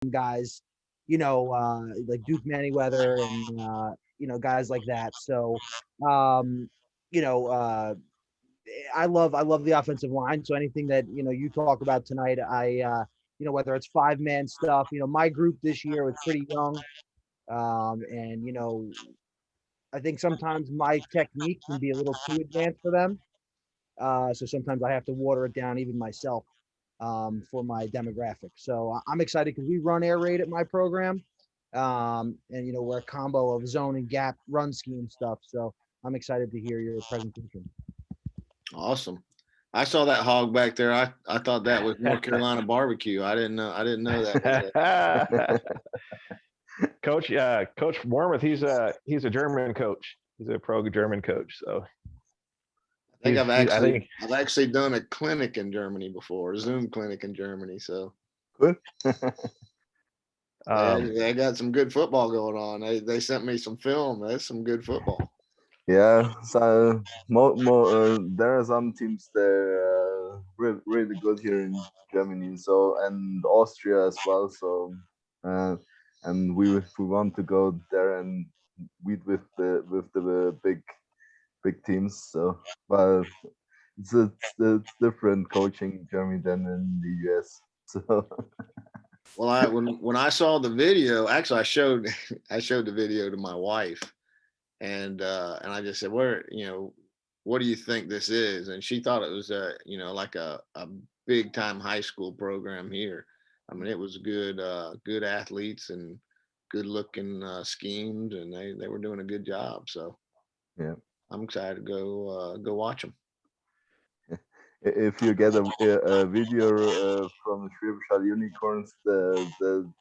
guys, like Duke Manyweather and guys like that. So, um, you know, uh, I love the offensive line. So anything that you talk about tonight, whether it's 5-man stuff, my group this year was pretty young, and I think sometimes my technique can be a little too advanced for them. So sometimes I have to water it down even myself for my demographic. So I'm excited because we run air raid at my program, and we're a combo of zone and gap run scheme stuff. So I'm excited to hear your presentation. Awesome. I saw that hog back there. I thought that was North Carolina barbecue. I didn't know that was Coach Wormuth, he's a German coach. He's a pro German coach. So I think I think I've actually done a clinic in Germany before, a Zoom clinic in Germany. So Good. they got some good football going on. They sent me some film. That's some good football. Yeah, so there are some teams that are really good here in Germany, so and Austria as well. So, uh, and we want to go there and meet with the big teams. So, but it's different coaching in Germany than in the US. So, Well, when I saw the video, actually I showed the video to my wife, and I just said, what do you think this is? And she thought it was like a big time high school program here. I mean, it was good athletes and good looking schemes, and they were doing a good job. So yeah. I'm excited to go watch them. If you get a video from the Schwäbische Unicorns,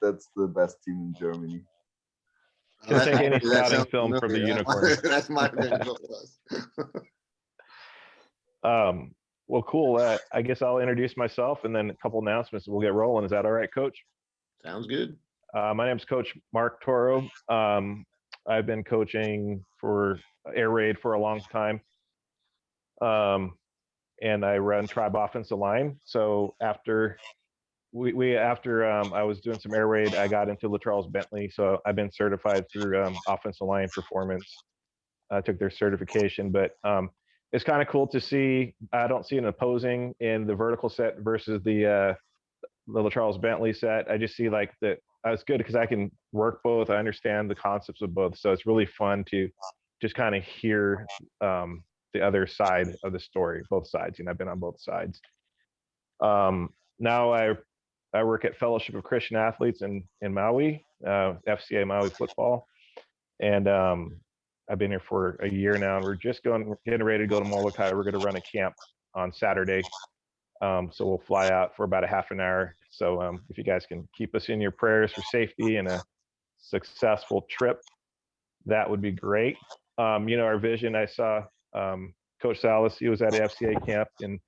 that's the best team in Germany. he'll take any That scouting sounds film from the familiar. unicorns. That might have been what it was. Well, cool. I guess I'll introduce myself and then a couple announcements and we'll get rolling. Is that all right, Coach? Sounds good. My name is Coach Mark Toro. I've been coaching for Air Raid for a long time. And I run Tribe Offensive Line. So after I was doing some Air Raid, I got into LaCharles Bentley. So I've been certified through Offensive Line Performance. I took their certification, but it's kind of cool to see. I don't see an opposing in the vertical set versus the LaCharles Bentley set. I just see like that. It's good because I can work both. I understand the concepts of both, so it's really fun to just kind of hear the other side of the story, both sides. I've been on both sides. Now I work at Fellowship of Christian Athletes in Maui, FCA Maui football, and I've been here for a year now, and we're getting ready to go to Molokai. We're going to run a camp on Saturday. So we'll fly out for about a half an hour. So if you guys can keep us in your prayers for safety and a successful trip, that would be great. Our vision, I saw Coach Salas, he was at FCA camp, and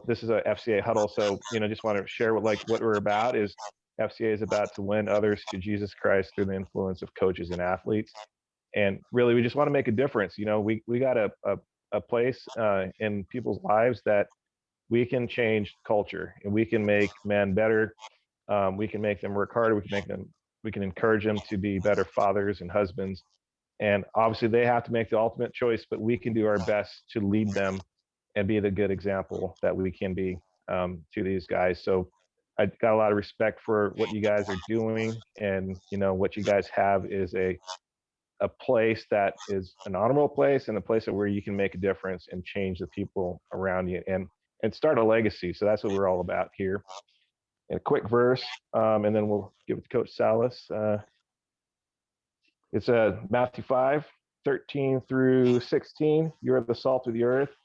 this is a FCA huddle. So just want to share what we're about is FCA is about to win others to Jesus Christ through the influence of coaches and athletes. And really, we just want to make a difference. We got a place in people's lives that we can change culture, and we can make men better. We can make them work harder. We can encourage them to be better fathers and husbands. And obviously, they have to make the ultimate choice, but we can do our best to lead them and be the good example that we can be to these guys. So I got a lot of respect for what you guys are doing, and what you guys have is a place that is an honorable place and a place where you can make a difference and change the people around you and start a legacy. So that's what we're all about here. And a quick verse, and then we'll give it to Coach Salas. It's Matthew 5:13 through 16. You are the salt of the earth,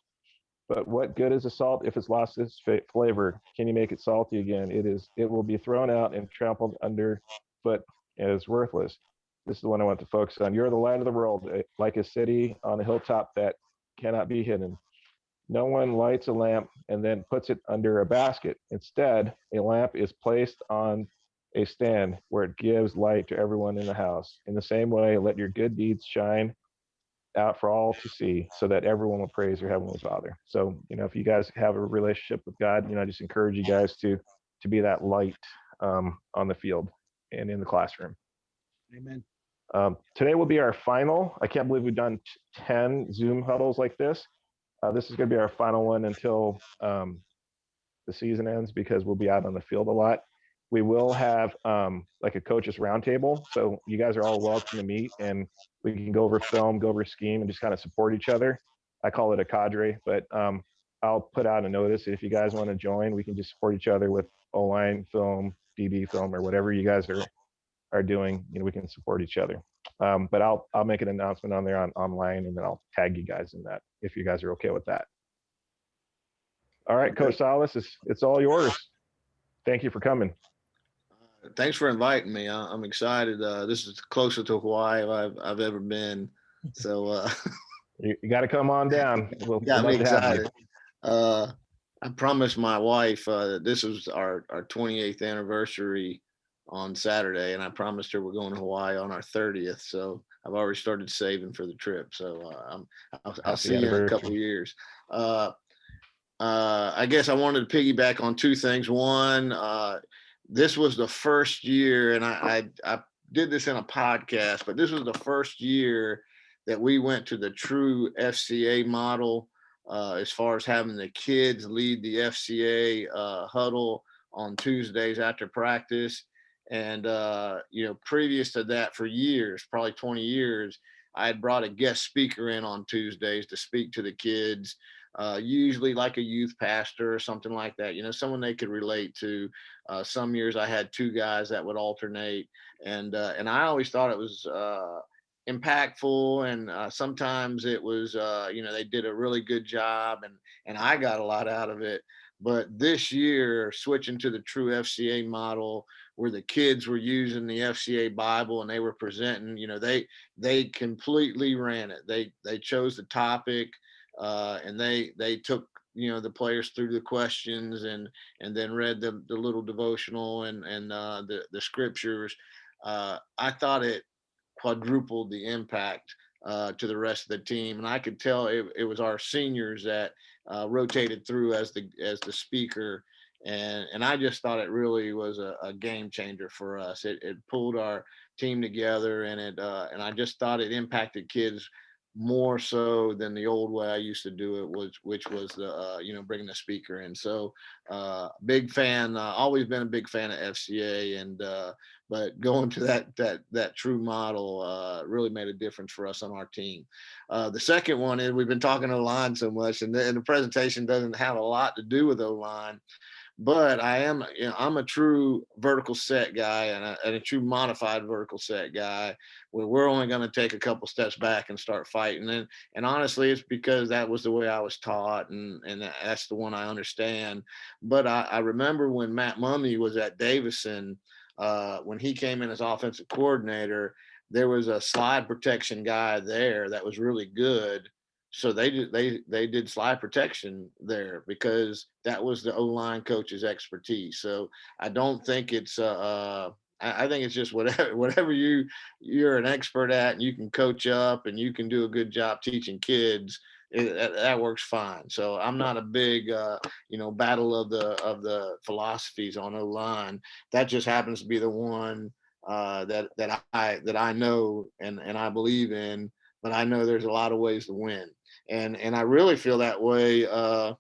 but what good is the salt if it's lost its flavor? Can you make it salty again? It will be thrown out and trampled underfoot as worthless. This is the one I want to focus on. You're the light of the world, like a city on a hilltop that cannot be hidden. No one lights a lamp and then puts it under a basket. Instead, a lamp is placed on a stand where it gives light to everyone in the house. In the same way, let your good deeds shine out for all to see so that everyone will praise your heavenly Father. So, if you guys have a relationship with God, I just encourage you guys to be that light on the field and in the classroom. Amen. Today will be our final. I can't believe we've done 10 Zoom huddles like this. This is going to be our final one until the season ends, because we'll be out on the field a lot. We will have like a coaches roundtable, so you guys are all welcome to meet, and we can go over film, go over scheme, and just kind of support each other. I call it a cadre, but I'll put out a notice. If you guys want to join, we can just support each other with O-line film, DB film, or whatever you guys are doing. We can support each other. But I'll make an announcement on there online, and then I'll tag you guys in that if you guys are okay with that. All right, Coach Salas, it's all yours. Thank you for coming. Thanks for inviting me. I'm excited. This is closer to Hawaii I've ever been. So you got to come on down. We'll got me love to have you. excited. I promised my wife this was our 28th anniversary on Saturday, and I promised her we're going to Hawaii on our 30th. So I've already started saving for the trip. So I'll see you in a couple of years. I guess I wanted to piggyback on two things. One, this was the first year, and I did this in a podcast, but this was the first year that we went to the true FCA model, as far as having the kids lead the FCA huddle on Tuesdays after practice. And, previous to that, for years, probably 20 years, I had brought a guest speaker in on Tuesdays to speak to the kids, usually like a youth pastor or something like that, someone they could relate to. Some years I had two guys that would alternate, and I always thought it was impactful, and sometimes it was they did a really good job, and I got a lot out of it. But this year, switching to the true FCA model, where the kids were using the FCA Bible and they were presenting, they completely ran it. They chose the topic, and they took the players through the questions, and then read the little devotional and the scriptures. I thought it quadrupled the impact to the rest of the team, and I could tell it was our seniors that rotated through as the speaker, and I just thought it really was a game changer for us. It pulled our team together, and and I just thought it impacted kids more so than the old way I used to do it, which was the bringing the speaker in. So big fan, always been a big fan of FCA, and but going to that true model really made a difference for us on our team. The second one is, we've been talking O-line so much, and the presentation doesn't have a lot to do with O-line, but I'm a true vertical set guy, and a true modified vertical set guy, where we're only going to take a couple steps back and start fighting. And honestly, it's because that was the way I was taught, and that's the one I understand. But I remember when Matt Mummy was at Davison, when he came in as offensive coordinator, there was a slide protection guy there that was really good. So they did slide protection there because that was the O-line coach's expertise. So I don't think it's I think it's just whatever you're an expert at, and you can coach up, and you can do a good job teaching kids. That works fine. So I'm not a big battle of the philosophies on O-line. That just happens to be the one that I know and I believe in. But I know there's a lot of ways to win. And I really feel that way about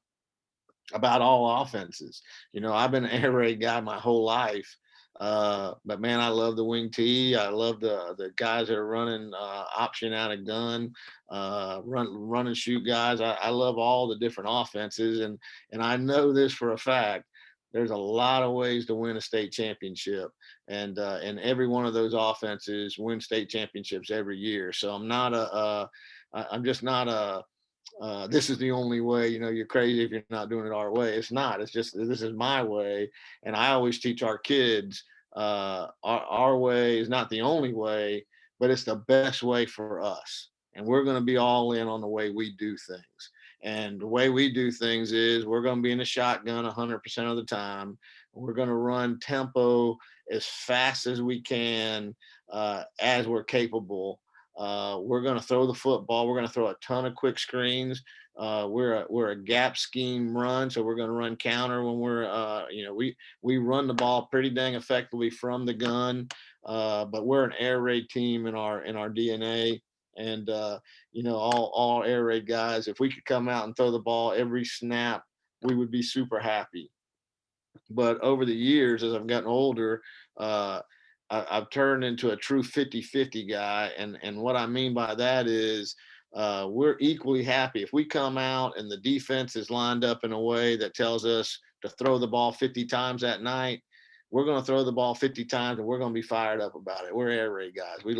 all offenses. I've been an air raid guy my whole life, but man, I love the wing T. I love the guys that are running option out of gun, run and shoot guys. I love all the different offenses, and I know this for a fact. There's a lot of ways to win a state championship, and every one of those offenses win state championships every year. So I'm just not a this is the only way, you're crazy if you're not doing it our way. It's not. It's just, this is my way. And I always teach our kids our way is not the only way, but it's the best way for us. And we're going to be all in on the way we do things. And the way we do things is, we're going to be in the shotgun 100% of the time. We're going to run tempo as fast as we can, as we're capable. We're going to throw the football. We're going to throw a ton of quick screens. We're a gap scheme run, so we're going to run counter when we're we run the ball pretty dang effectively from the gun, but we're an air raid team in our DNA, and all air raid guys. If we could come out and throw the ball every snap, we would be super happy. But over the years, as I've gotten older, I've turned into a true 50-50 guy. And what I mean by that is we're equally happy. If we come out and the defense is lined up in a way that tells us to throw the ball 50 times that night, we're going to throw the ball 50 times and we're going to be fired up about it. We're air raid guys. We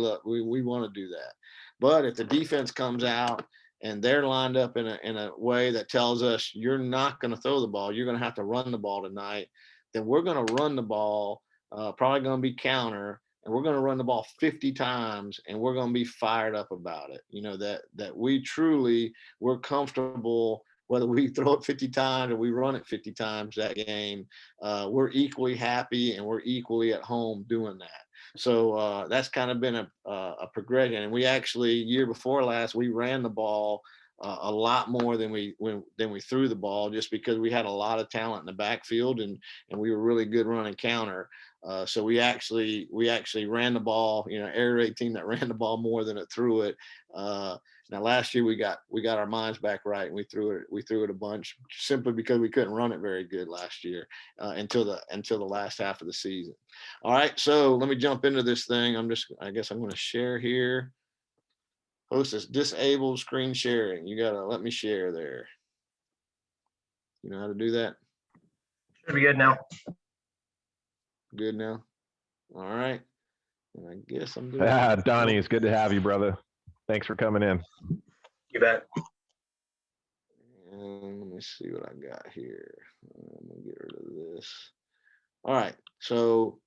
want to do that. But if the defense comes out and they're lined up in a way that tells us you're not going to throw the ball, you're going to have to run the ball tonight, then we're going to run the ball, probably going to be counter, and we're going to run the ball 50 times, and we're going to be fired up about it. That we're comfortable whether we throw it 50 times or we run it 50 times that game. We're equally happy and we're equally at home doing that. So that's kind of been a progression. And we actually, year before last, we ran the ball a lot more than we threw the ball, just because we had a lot of talent in the backfield and we were really good running counter. So we actually ran the ball, air raid team that ran the ball more than it threw it. Now last year we got our minds back right, and we threw it a bunch, simply because we couldn't run it very good last year until the last half of the season. All right, so let me jump into this thing. I guess I'm going to share here. Host is disable screen sharing. You got to let me share there. You know how to do that? Should be good now. Good now. All right. And I guess I'm doing Donnie, it's good to have you, brother. Thanks for coming in. You bet. And let me see what I got here. I'm going to get rid of this. All right. So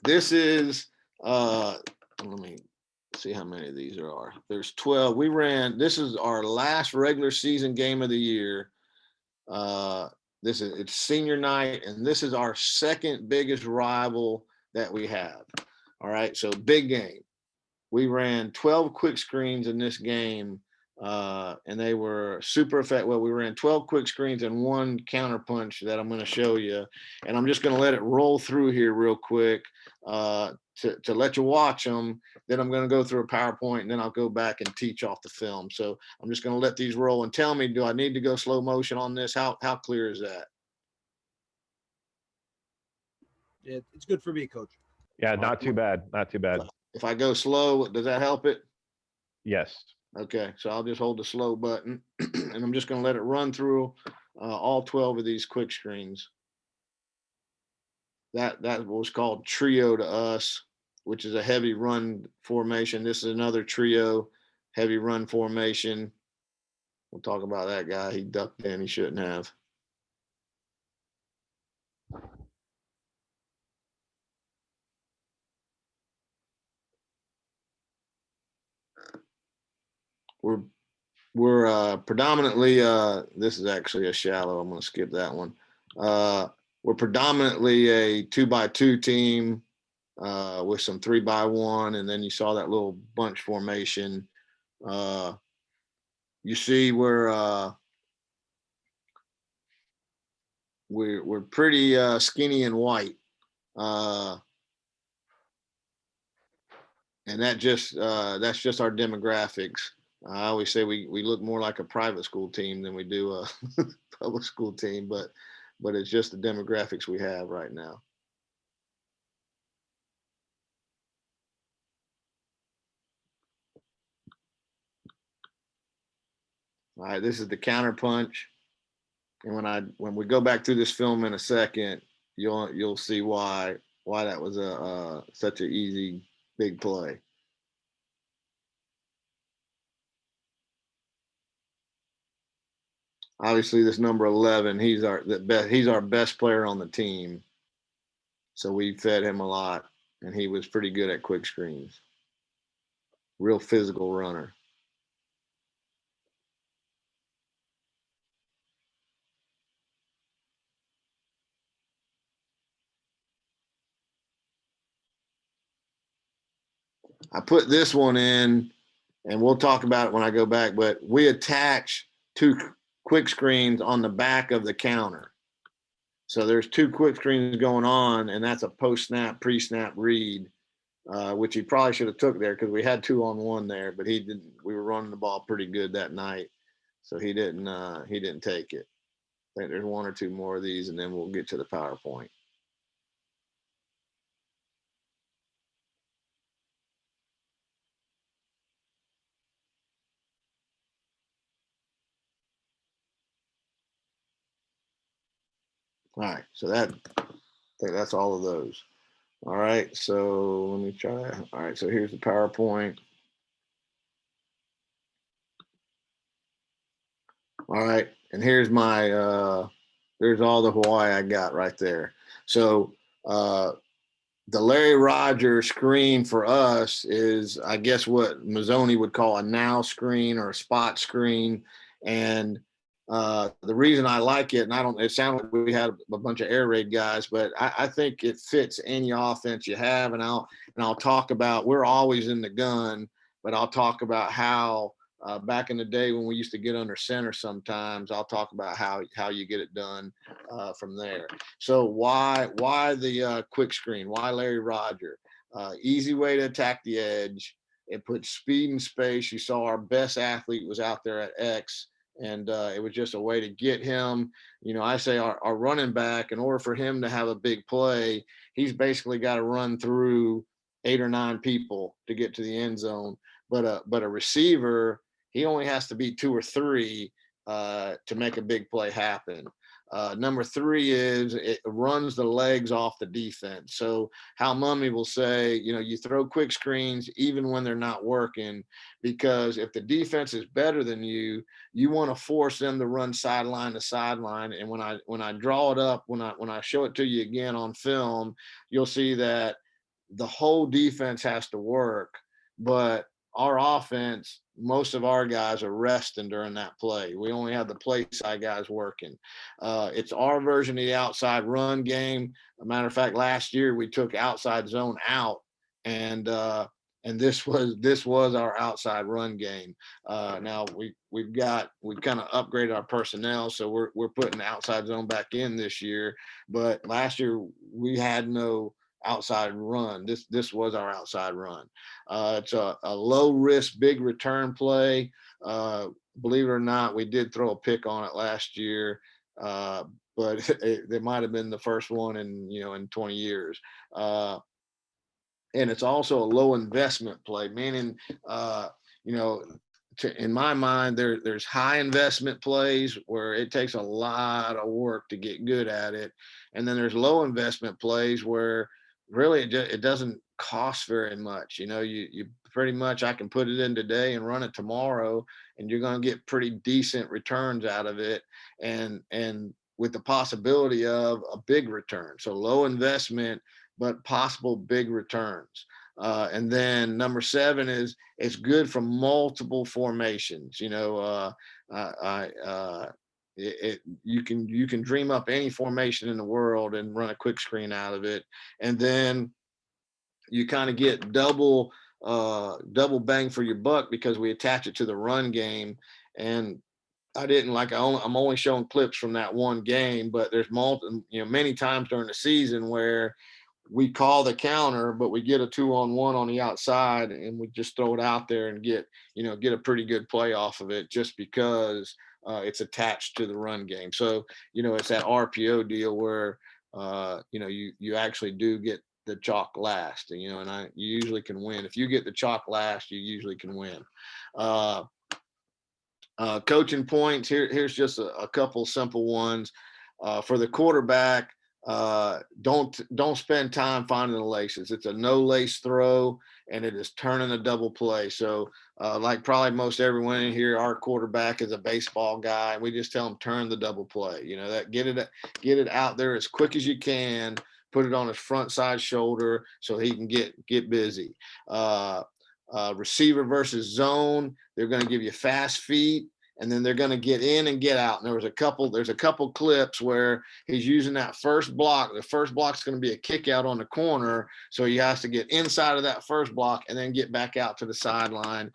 this is, let me see how many of these there are. There's 12. This is our last regular season game of the year. It's senior night, and this is our second biggest rival that we have. All right, so big game. We ran 12 quick screens in this game, and they were super effective. Well, we ran 12 quick screens and one counter punch that I'm going to show you, and I'm just going to let it roll through here real quick to let you watch them. Then I'm going to go through a PowerPoint, and then I'll go back and teach off the film. So I'm just going to let these roll, and tell me, do I need to go slow motion on this? How clear is that? It's good for me, Coach. Yeah, not too bad. Not too bad. If I go slow, does that help it? Yes. Okay, so I'll just hold the slow button, and I'm just going to let it run through all 12 of these quick screens. That was called trio to us, which is a heavy run formation. This is another trio, heavy run formation. We'll talk about that guy. He ducked in. He shouldn't have. We're predominantly, this is actually a shallow. I'm going to skip that one. We're predominantly a 2x2 team with some 3x1, and then you saw that little bunch formation. You see we're pretty skinny and white, and that's just our demographics. I always say we look more like a private school team than we do a public school team, but it's just the demographics we have right now. All right, this is the counter punch, and when we go back through this film in a second, you'll see why that was such an easy big play. Obviously, this number 11, he's our best player on the team, so we fed him a lot, and he was pretty good at quick screens. Real physical runner. I put this one in, and we'll talk about it when I go back, but we attach 2 quick screens on the back of the counter. So there's 2 quick screens going on, and that's a post-snap, pre-snap read, which he probably should have took there because we had 2-on-1 there, but he didn't. We were running the ball pretty good that night, so he didn't take it. I think there's 1 or 2 more of these, and then we'll get to the PowerPoint. All right, so I think that's all of those. All right, so let me try. All right, so here's the PowerPoint. All right, and here's my there's all the Hawaii I got right there. So the Larry Rogers screen for us is, I guess, what Mazzoni would call a now screen or a spot screen. And the reason I like it, and it sounded like we had a bunch of air raid guys, but I think it fits any offense you have. And I'll talk about, we're always in the gun, but I'll talk about how back in the day when we used to get under center sometimes, I'll talk about how you get it done from there. So why the quick screen? Why Larry Roger? Easy way to attack the edge. It puts speed and space. You saw our best athlete was out there at X, and it was just a way to get him. You know, I say our running back, in order for him to have a big play, he's basically got to run through 8 or 9 people to get to the end zone. But a receiver, he only has to be 2 or 3 to make a big play happen. Number 3 is it runs the legs off the defense. So how Mummy will say, you know, you throw quick screens even when they're not working, because if the defense is better than you, you want to force them to run sideline to sideline. And when I draw it up, when I show it to you again on film, you'll see that the whole defense has to work, but our offense, most of our guys are resting during that play. We only have the play side guys working. It's our version of the outside run game. As a matter of fact, last year we took outside zone out, and this was our outside run game. Now we've kind of upgraded our personnel, so we're putting the outside zone back in this year. But last year we had no outside run. This was our outside run. It's a low risk, big return play. Believe it or not, we did throw a pick on it last year, but it might have been the first one in 20 years. And it's also a low investment play, meaning in my mind, there's high investment plays where it takes a lot of work to get good at it, and then there's low investment plays where really it doesn't cost very much. You pretty much, I can put it in today and run it tomorrow, and you're going to get pretty decent returns out of it, and with the possibility of a big return. So low investment, but possible big returns. And then number 7 is it's good for multiple formations. You can dream up any formation in the world and run a quick screen out of it, and then you kind of get double bang for your buck because we attach it to the run game. And I'm only showing clips from that one game, but there's many times during the season where we call the counter, but we get a 2-on-1 on the outside, and we just throw it out there and get a pretty good play off of it just because it's attached to the run game. So, it's that RPO deal where, you actually do get the chalk last, and you usually can win. If you get the chalk last, you usually can win. Coaching points, here's just a couple simple ones. For the quarterback, don't spend time finding the laces. It's a no lace throw, and it is turning a double play. So like probably most everyone in here, our quarterback is a baseball guy, and we just tell him turn the double play. That get it out there as quick as you can, put it on his front side shoulder so he can get busy. Receiver versus zone, they're going to give you fast feet, and then they're going to get in and get out. And there's a couple clips where he's using that first block. The first block is going to be a kick out on the corner, so he has to get inside of that first block and then get back out to the sideline.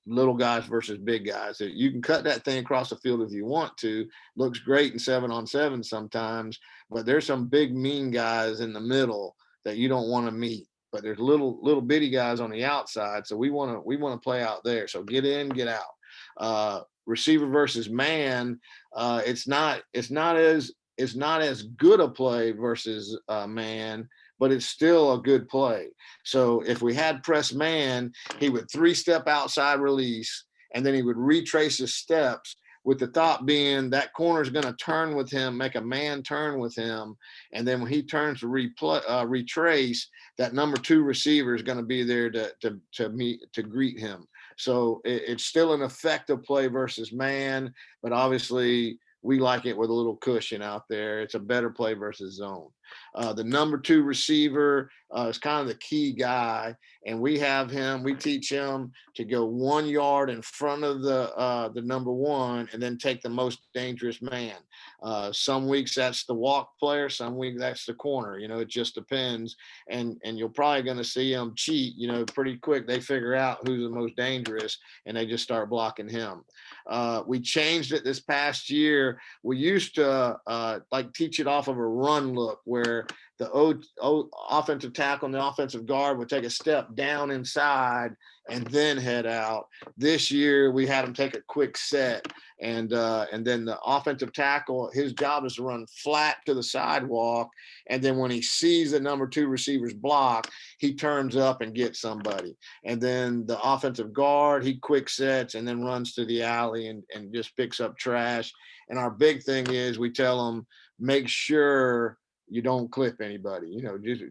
little guys versus big guys. You can cut that thing across the field if you want to. Looks great in 7-on-7 sometimes, but there's some big mean guys in the middle that you don't want to meet. But there's little bitty guys on the outside, so we want to play out there. So get in, get out. Receiver versus man, it's not as good a play versus man, but it's still a good play. So if we had press man, he would 3-step outside release, and then he would retrace his steps, with the thought being that corner is going to turn with him, make a man turn with him. And then when he turns to retrace, that number 2 receiver is going to be there to greet him. So it's still an effective play versus man, but obviously we like it with a little cushion out there. It's a better play versus zone. The number 2 receiver is kind of the key guy, and we teach him to go 1 yard in front of the number 1 and then take the most dangerous man. Some weeks that's the walk player, some weeks that's the corner. It just depends. And you're probably going to see them cheat, pretty quick. They figure out who's the most dangerous and they just start blocking him. We changed it this past year. We used to teach it off of a run look, where the offensive tackle and the offensive guard would take a step down inside and then head out. This year we had him take a quick set, and then the offensive tackle, his job is to run flat to the sidewalk, and then when he sees the number 2 receiver's block, he turns up and gets somebody. And then the offensive guard, he quick sets and then runs to the alley and just picks up trash. And our big thing is we tell them, make sure you don't clip anybody.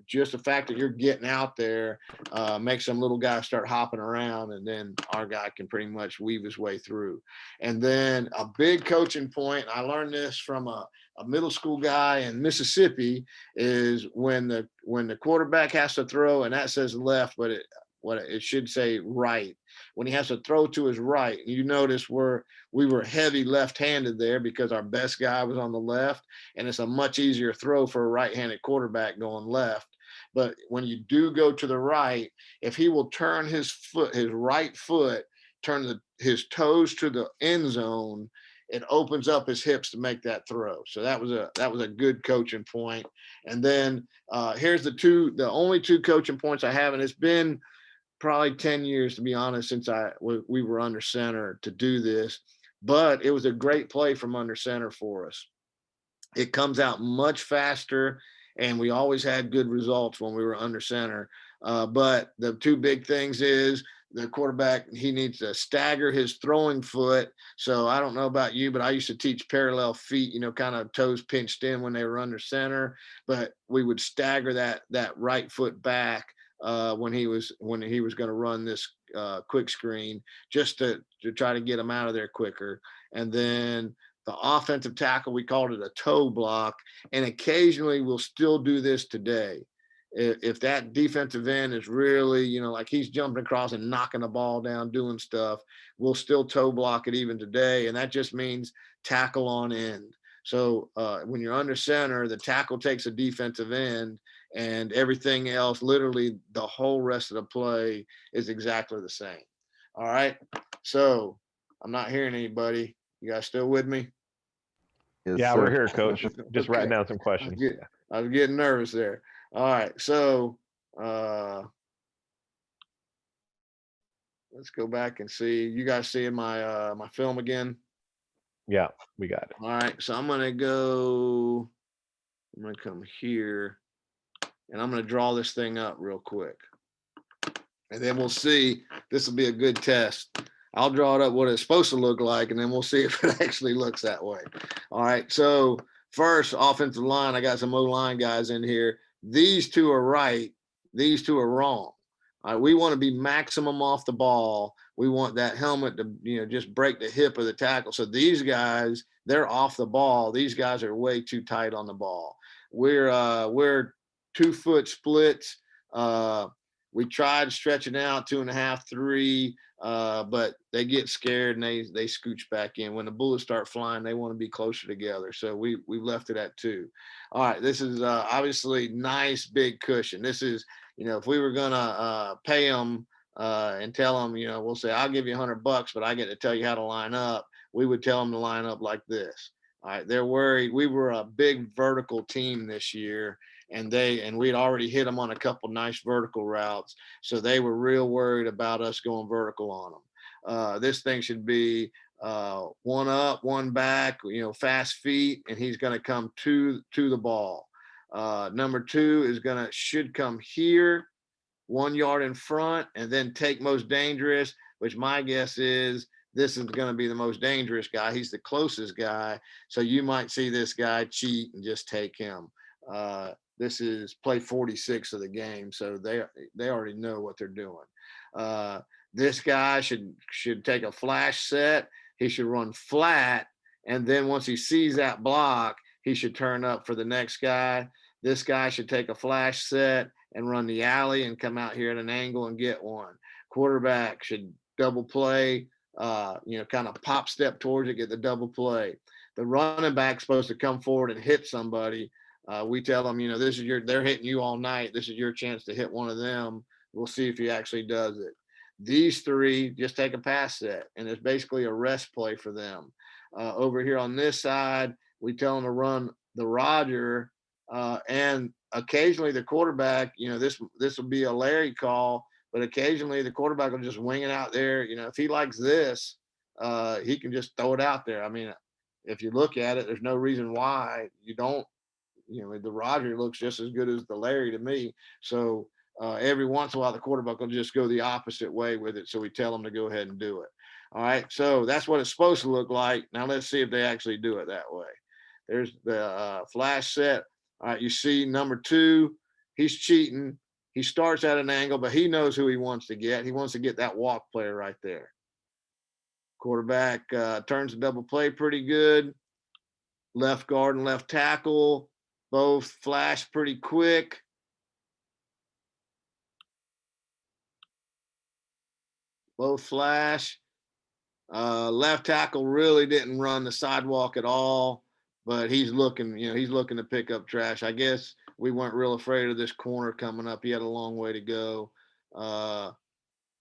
Just the fact that you're getting out there makes some little guy start hopping around, and then our guy can pretty much weave his way through. And then a big coaching point, I learned this from a middle school guy in Mississippi, is when the quarterback has to throw, and that says left, but it should say right. When he has to throw to his right, you notice we were heavy left-handed there because our best guy was on the left, and it's a much easier throw for a right-handed quarterback going left. But when you do go to the right, if he will turn his right foot, turn his toes to the end zone, it opens up his hips to make that throw. So that was a good coaching point. And then here's the only 2 coaching points I have, and it's been probably 10 years, to be honest, since we were under center to do this, but it was a great play from under center for us. It comes out much faster, and we always had good results when we were under center. But the 2 big things is the quarterback, he needs to stagger his throwing foot. So I don't know about you, but I used to teach parallel feet, kind of toes pinched in when they were under center, but we would stagger that right foot back when he was going to run this quick screen, just to try to get him out of there quicker. And then the offensive tackle, we called it a toe block, and occasionally we'll still do this today. If that defensive end is really, like he's jumping across and knocking the ball down, doing stuff, we'll still toe block it even today. And that just means tackle on end. So when you're under center, the tackle takes a defensive end, and everything else, literally the whole rest of the play, is exactly the same. All right. So I'm not hearing anybody. You guys still with me? Yes, Yeah, sir. we're here, Coach. Just Okay. writing down some questions. I was getting nervous there. All right. So let's go back and see. You guys seeing my my film again? Yeah, we got it. All right. So I'm gonna come here, and I'm gonna draw this thing up real quick, and then we'll see. This will be a good test. I'll draw it up what it's supposed to look like, and then we'll see if it actually looks that way. All right. So first, offensive line. I got some O-line guys in here. These 2 are right. These 2 are wrong. All right, we want to be maximum off the ball. We want that helmet to, just break the hip of the tackle. So these guys, they're off the ball. These guys are way too tight on the ball. We're 2 foot splits. We tried stretching out 2.5, 3, but they get scared and they scooch back in. When the bullets start flying, they want to be closer together. So we left it at 2. All right, this is obviously nice big cushion. This is, if we were gonna pay them and tell them, we'll say, I'll give you $100, but I get to tell you how to line up. We would tell them to line up like this. All right. They're worried. We were a big vertical team this year, and we'd already hit them on a couple nice vertical routes. So they were real worried about us going vertical on them. This thing should be one up, one back, fast feet, and he's going to come to the ball. Number two should come here, 1 yard in front, and then take most dangerous, which my guess is this is going to be the most dangerous guy. He's the closest guy. So you might see this guy cheat and just take him. This is play 46 of the game. So they already know what they're doing. This guy should take a flash set. He should run flat. And then once he sees that block, he should turn up for the next guy. This guy should take a flash set and run the alley and come out here at an angle and get one. Quarterback should double play, kind of pop step towards it, get the double play. The running back's supposed to come forward and hit somebody. We tell them, they're hitting you all night. This is your chance to hit one of them. We'll see if he actually does it. These three just take a pass set, and it's basically a rest play for them. Over here on this side, we tell them to run the Roger, and occasionally the quarterback, this will be a Larry call, but occasionally the quarterback will just wing it out there. If he likes this, he can just throw it out there. I mean, if you look at it, there's no reason why you don't. The Roger looks just as good as the Larry to me. So every once in a while, the quarterback will just go the opposite way with it. So we tell them to go ahead and do it. All right. So that's what it's supposed to look like. Now let's see if they actually do it that way. There's the flash set. All right. You see number two, he's cheating. He starts at an angle, but he knows who he wants to get. He wants to get that walk player right there. Quarterback turns the double play pretty good. Left guard and left tackle both flash pretty quick. Both flash. Left tackle really didn't run the sidewalk at all, but he's looking to pick up trash. I guess we weren't real afraid of this corner coming up. He had a long way to go. The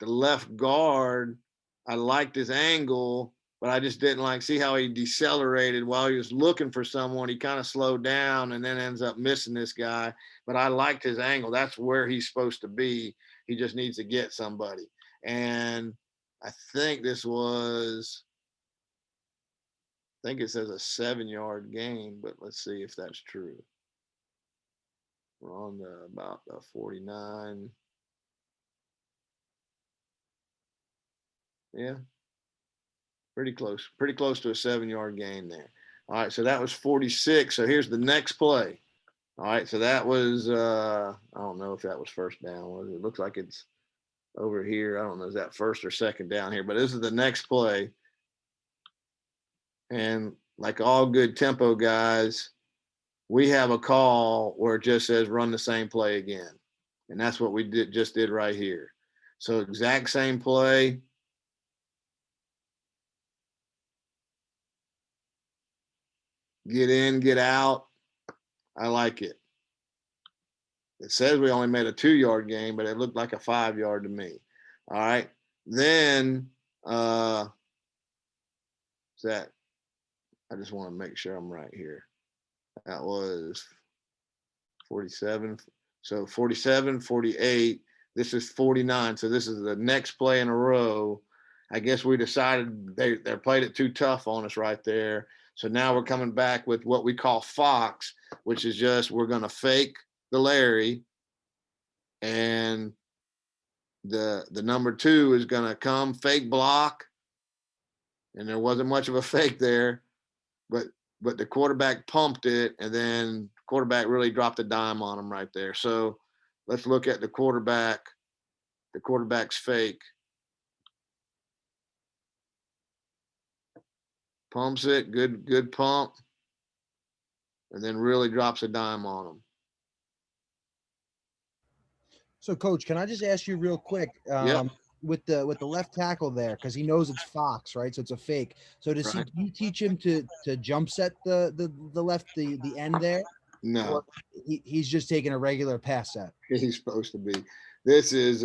left guard, I liked his angle, but I just didn't see how he decelerated while he was looking for someone. He kind of slowed down and then ends up missing this guy. But I liked his angle. That's where he's supposed to be. He just needs to get somebody. And I think it says a 7-yard gain, but let's see if that's true. We're on about the 49. Yeah. Pretty close to a 7-yard gain there. All right, so that was 46. So here's the next play. All right, so that was, I don't know if that was first down. It looks like it's over here. I don't know, is that first or second down here? But this is the next play. And like all good tempo guys, we have a call where it just says run the same play again. And that's what we just did right here. So exact same play. Get in, get out. I like it. It says we only made a 2-yard gain, but it looked like a 5-yard to me. All right. Then I just want to make sure I'm right here. That was 47. So 47, 48. This is 49. So this is the next play in a row. I guess we decided they played it too tough on us right there. So now we're coming back with what we call Fox, which is just we're going to fake the Larry, and the number two is going to come fake block, and there wasn't much of a fake there, but the quarterback pumped it, and then quarterback really dropped a dime on him right there. So let's look at the quarterback's fake. Pumps it, good pump, and then really drops a dime on them. So, Coach, can I just ask you real quick, with the left tackle there, because he knows it's Fox, right? So it's a fake. So does Right. you teach him to jump set the end there? No, Or he's just taking a regular pass set. he's supposed to be. This is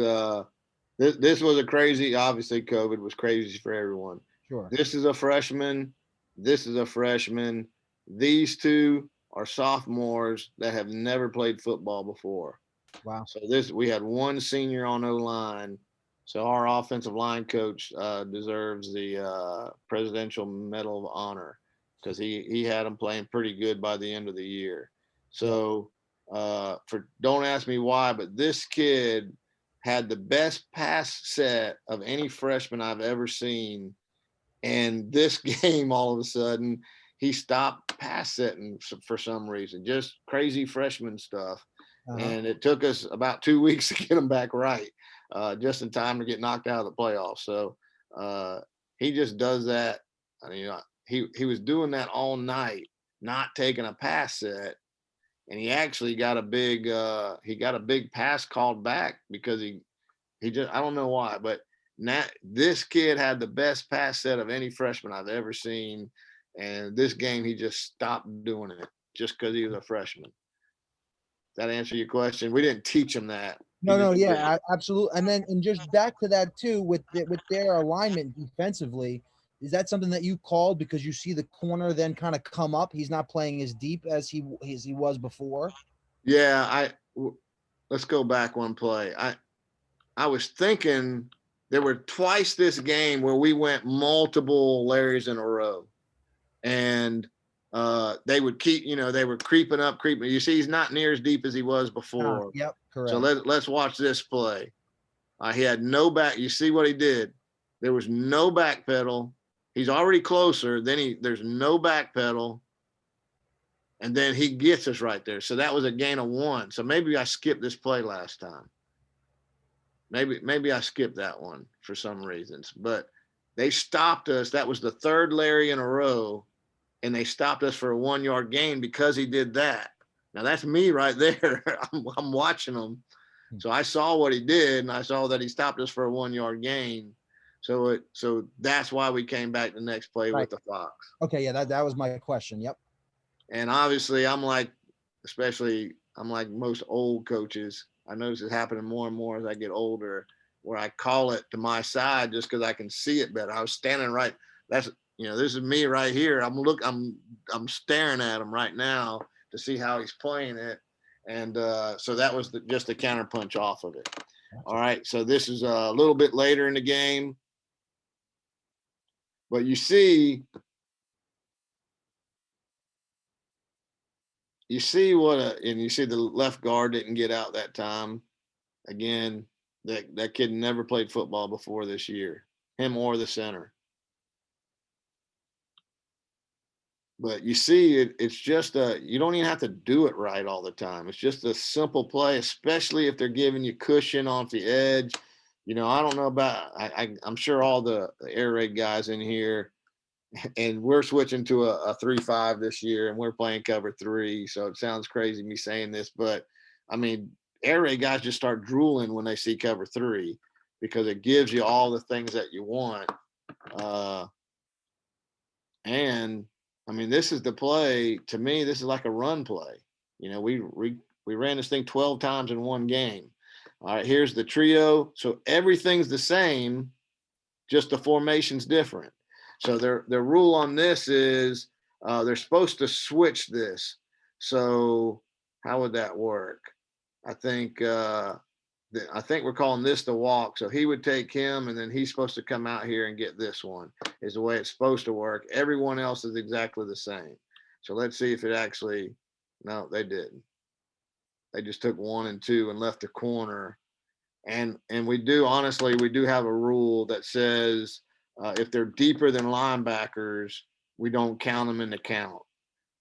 This was a crazy. Obviously, COVID was crazy for everyone. Sure. This is a freshman. This is a freshman. These two are sophomores that have never played football before. Wow. So we had one senior on O line. So our offensive line coach deserves the Presidential Medal of Honor because he had them playing pretty good by the end of the year. So for don't ask me why, but this kid had the best pass set of any freshman I've ever seen. And this game, all of a sudden, he stopped pass setting for some reason, just crazy freshman stuff. And it took us about 2 weeks to get him back right, just in time to get knocked out of the playoffs. So he just does that. I mean, he was doing that all night, not taking a pass set, and he actually got a big pass called back because he just I don't know why, but now this kid had the best pass set of any freshman I've ever seen, and this game he just stopped doing it just because he was a freshman. That answer your question? We didn't teach him that. No, yeah, absolutely. And then, and just back to that too, with their alignment defensively, is that something that you called because you see the corner then kind of come up? He's not playing as deep as he was before. Yeah, let's go back one play. I was thinking there were twice this game where we went multiple Larrys in a row, and they would keep, they were creeping up. You see, he's not near as deep as he was before. Yep, correct. So let's watch this play. He had no back. You see what he did? There was no back pedal. He's already closer. Then there's no back pedal. And then he gets us right there. So that was a gain of 1. So maybe I skipped this play last time. Maybe I skipped that one for some reasons. But they stopped us. That was the third Larry in a row. And they stopped us for a 1-yard gain because he did that. Now that's me right there. I'm watching him. So I saw what he did, and I saw that he stopped us for a 1-yard gain. So that's why we came back the next play with the Fox. Okay, yeah, that was my question. Yep. And obviously, I'm like most old coaches. I notice it's happening more and more as I get older, where I call it to my side just because I can see it better. I was standing right. This is me right here. I'm staring at him right now to see how he's playing it. And so that was just a counterpunch off of it. All right. So this is a little bit later in the game. But you see and you see the left guard didn't get out that time. Again, that kid never played football before this year, him or the center. But you see, it's just you don't even have to do it right all the time. It's just a simple play, especially if they're giving you cushion off the edge. I don't know about I'm sure all the air raid guys in here, and we're switching to a 3-5 this year, and we're playing cover 3. So it sounds crazy me saying this, but I mean, air raid guys just start drooling when they see cover 3 because it gives you all the things that you want. And I mean, this is the play. To me, this is like a run play. We ran this thing 12 times in one game. All right, here's the trio. So everything's the same, just the formation's different. So their rule on this is they're supposed to switch this. So how would that work? I think we're calling this the walk. So he would take him, and then he's supposed to come out here and get this one. Is the way it's supposed to work. Everyone else is exactly the same. So let's see if it actually. No, they didn't. They just took 1 and 2 and left the corner. And we do have a rule that says if they're deeper than linebackers, we don't count them in the count.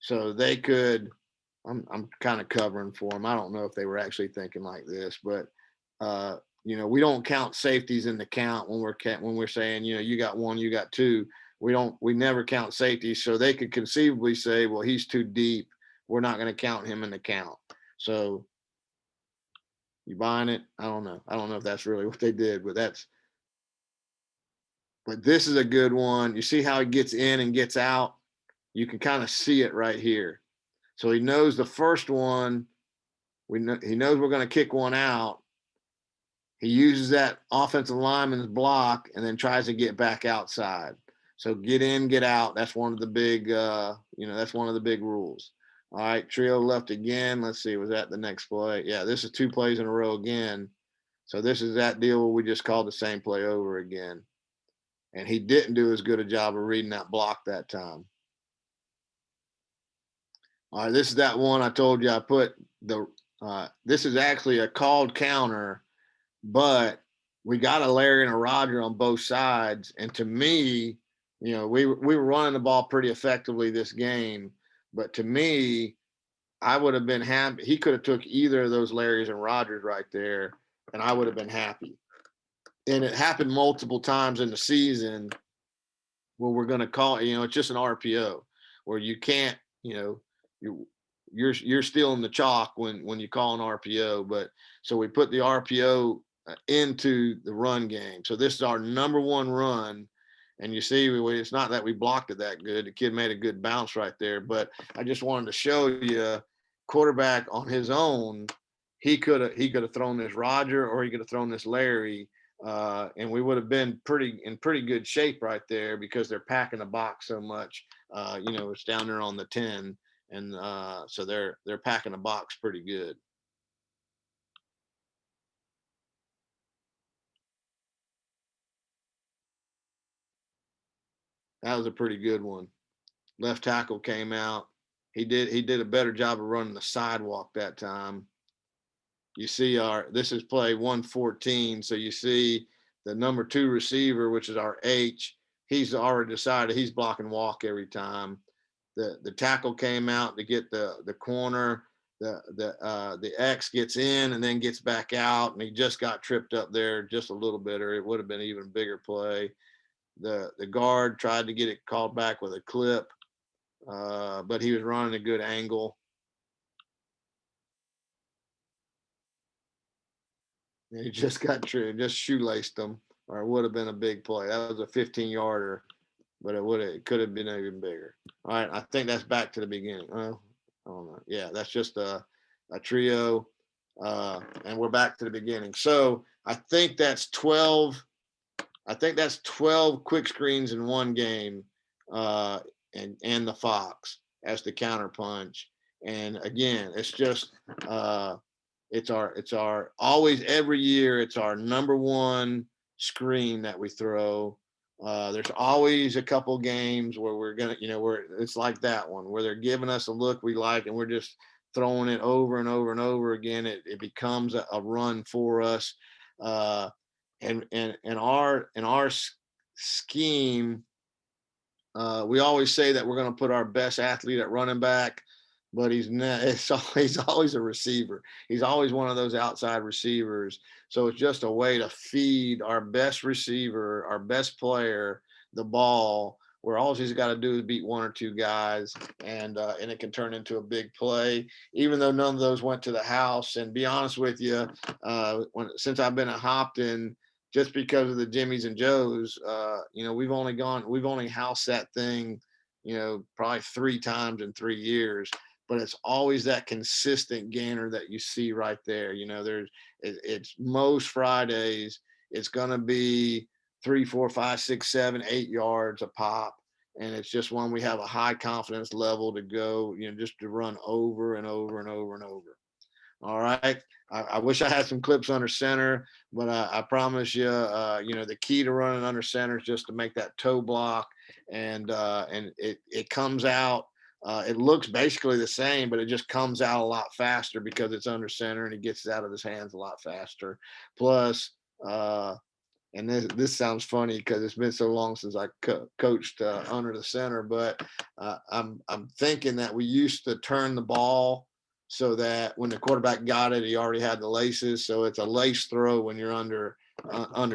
So they could. I'm kind of covering for them. I don't know if they were actually thinking like this, but we don't count safeties in the count when we're saying, you got 1, you got 2. We never count safeties. So they could conceivably say, well, he's too deep. We're not going to count him in the count. So you buying it? I don't know. I don't know if that's really what they did, but this is a good one. You see how he gets in and gets out? You can kind of see it right here. So he knows the first one. He knows we're going to kick one out. He uses that offensive lineman's block and then tries to get back outside. So get in, get out. That's one of the big, that's one of the big rules. All right, trio left again. Let's see, was that the next play? Yeah, this is 2 plays in a row again. So this is that deal where we just called the same play over again. And he didn't do as good a job of reading that block that time. All right, this is that one I told you I put this is actually a called counter, but we got a Larry and a Roger on both sides. And to me, we were running the ball pretty effectively this game, but to me, I would have been happy. He could have took either of those Larrys and Rogers right there, and I would have been happy. And it happened multiple times in the season where we're going to call, it's just an RPO where you can't, you're still in the chalk when you call an RPO. But so we put the RPO into the run game. So this is our number one run. And you see, it's not that we blocked it that good. The kid made a good bounce right there. But I just wanted to show you, quarterback on his own, he could have thrown this Roger or he could have thrown this Larry, and we would have been in pretty good shape right there because they're packing the box so much. It's down there on the 10, and so they're packing the box pretty good. That was a pretty good one. Left tackle came out. He did a better job of running the sidewalk that time. You see this is play 114. So you see the number 2 receiver, which is our H. He's already decided he's blocking walk every time. The tackle came out to get the corner. The X gets in and then gets back out, and he just got tripped up there just a little bit, or it would have been an even bigger play. The guard tried to get it called back with a clip, but he was running a good angle. And he just got tripped, just shoelaced him, or it would have been a big play. That was a 15-yarder, but it could have been even bigger. All right, I think that's back to the beginning. Well, I don't know. Yeah, that's just a trio, and we're back to the beginning. So I think that's 12. I think that's 12 quick screens in one game, and the Fox as the counter punch. And again, it's just it's our always every year. It's our number one screen that we throw. There's always a couple games where we're gonna, where it's like that one where they're giving us a look we like, and we're just throwing it over and over and over again. It becomes a run for us. And our scheme, we always say that we're going to put our best athlete at running back, but he's always a receiver. He's always one of those outside receivers. So it's just a way to feed our best receiver, our best player, the ball, where all he's got to do is beat 1 or 2 guys, and it can turn into a big play, even though none of those went to the house. And be honest with you, since I've been at Hopton, just because of the Jimmys and Joes, we've only housed that thing, probably 3 times in 3 years. But it's always that consistent gainer that you see right there. It's most Fridays, it's going to be 3, 4, 5, 6, 7, 8 yards a pop. And it's just one we have a high confidence level to go, just to run over and over and over and over. All right. I wish I had some clips under center, but I promise you, the key to running under center is just to make that toe block, and it comes out. It looks basically the same, but it just comes out a lot faster because it's under center, and he gets it out of his hands a lot faster. Plus, and this sounds funny because it's been so long since I coached under the center, but I'm thinking that we used to turn the ball so that when the quarterback got it, he already had the laces. So it's a lace throw when you're under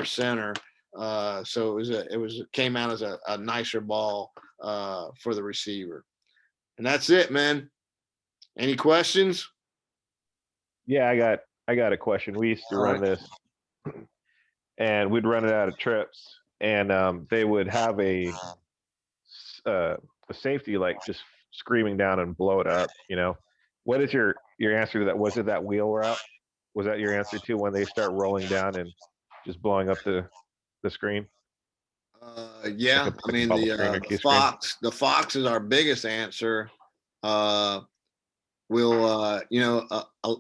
center. So it came out as a nicer ball for the receiver. And that's it, man. Any questions? Yeah, I got a question. We used to run this, and we'd run it out of trips, and they would have a safety like just screaming down and blow it up. What is your answer to that? Was it that wheel route? Was that your answer too? When they start rolling down and just blowing up the screen, Yeah, I like a mean bubble screen or the key screen? fox is our biggest answer. We'll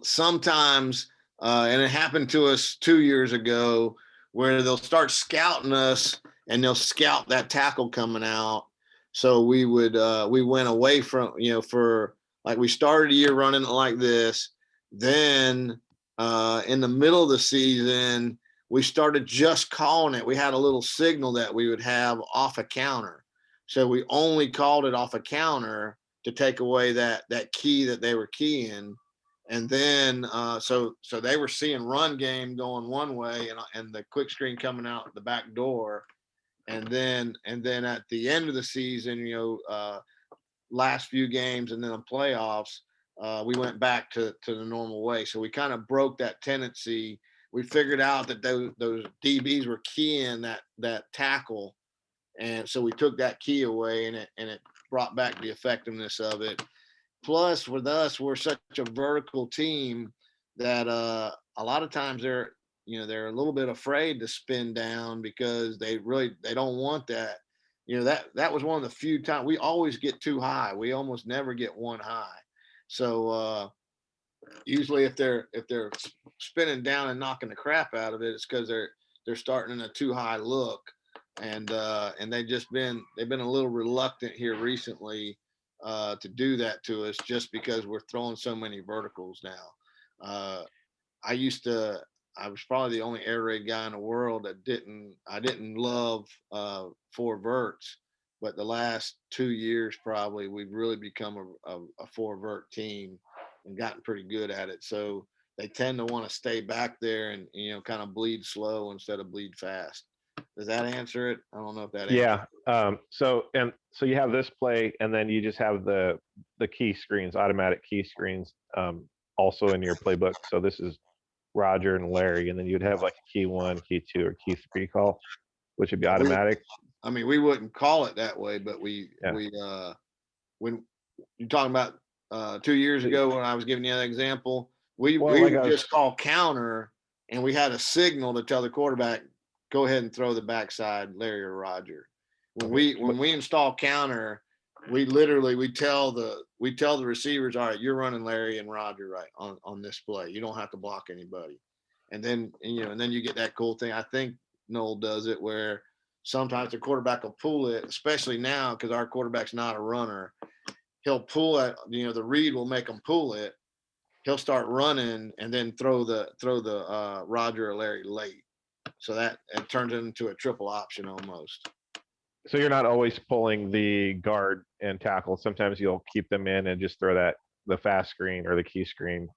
sometimes and it happened to us 2 years ago where they'll start scouting us and they'll scout that tackle coming out. So we went away from, for like, we started a year running it like this. Then in the middle of the season we started just calling it. We had a little signal that we would have off a counter, so we only called it off a counter to take away that key that they were keying. And then so they were seeing run game going one way and the quick screen coming out the back door. And then at the end of the season, last few games and then the playoffs, we went back to the normal way. So we kind of broke that tendency. We figured out that those DBs were keying that tackle, and so we took that key away, and it brought back the effectiveness of it. Plus, with us, we're such a vertical team that a lot of times they're a little bit afraid to spin down because they don't want that. That was one of the few times we always get too high. We almost never get one high. So usually if they're spinning down and knocking the crap out of it, it's because they're starting in a too high look. And they've been a little reluctant here recently to do that to us, just because we're throwing so many verticals now. I was probably the only air raid guy in the world that I didn't love four verts, but the last 2 years probably we've really become a four vert team and gotten pretty good at it. So they tend to want to stay back there and kind of bleed slow instead of bleed fast. Does that answer it? I don't know if that answers. Yeah. So you have this play, and then you just have the key screens, automatic key screens, also in your playbook. So this is Roger and Larry, and then you'd have like a key 1, key 2, or key 3 call, which would be automatic. We wouldn't call it that way, but we when you're talking about 2 years ago when I was giving you that example, we would just call counter, and we had a signal to tell the quarterback, go ahead and throw the backside, Larry or Roger. When we install counter, we tell the receivers, all right, you're running Larry and Roger right on this play. You don't have to block anybody. And then you get that cool thing. I think Noel does it where sometimes the quarterback will pull it, especially now because our quarterback's not a runner. He'll pull it, the read will make him pull it. He'll start running and then throw the Roger or Larry late. So that it turns into a triple option almost. So you're not always pulling the guard and tackle. Sometimes you'll keep them in and just throw the fast screen or the key screen.